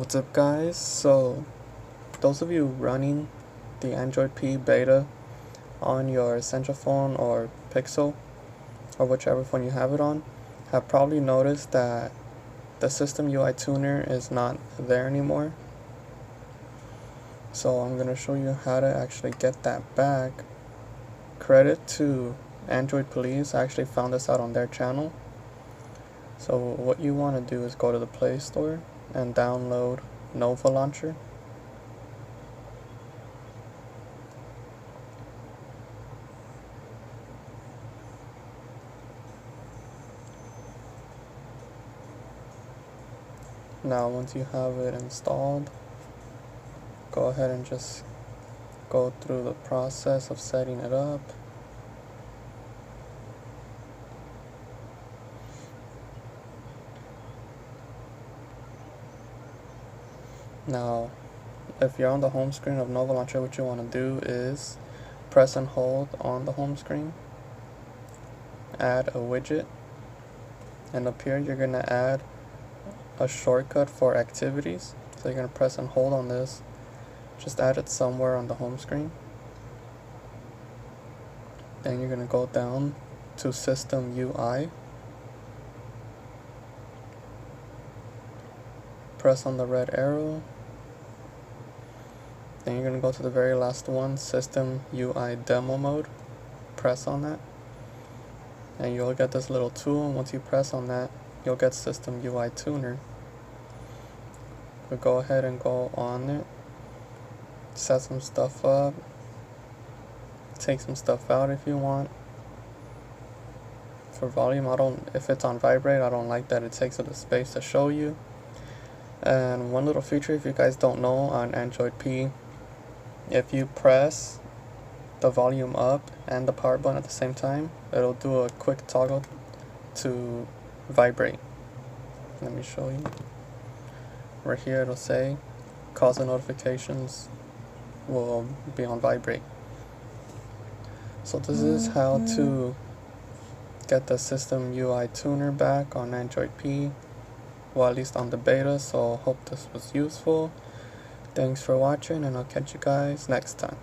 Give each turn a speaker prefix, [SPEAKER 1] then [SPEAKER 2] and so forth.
[SPEAKER 1] What's up guys? So those of you running the Android P beta on your Essential phone or Pixel or whichever phone you have it on have probably noticed that the System UI Tuner is not there anymore. So I'm going to show you how to actually get that back. Credit to Android Police, I actually found this out on their channel. So what you want to do is go to the Play Store and download Nova Launcher. Now once you have it installed, go ahead and just go through the process of setting it up. Now if you're on the home screen of Nova Launcher, what you want to do is press and hold on the home screen, add a widget, and up here you're going to add a shortcut for activities. So you're going to press and hold on this, just add it somewhere on the home screen. Then you're going to go down to System UI, press on the red arrow, then you're going to go to the very last one, System UI Demo Mode, press on that, and you'll get this little tool, and once you press on that, you'll get System UI Tuner. We'll go ahead and go on it, set some stuff up, take some stuff out if you want. For volume, if it's on vibrate, I don't like that it takes up the space to show you. And one little feature, if you guys don't know, on Android P, if you press the volume up and the power button at the same time, it'll do a quick toggle to vibrate. Let me show you. Right here it'll say calls and notifications will be on vibrate. So this is how to get the System UI Tuner back on Android P, well, at least on the beta. So hope this was useful. Thanks for watching, and I'll catch you guys next time.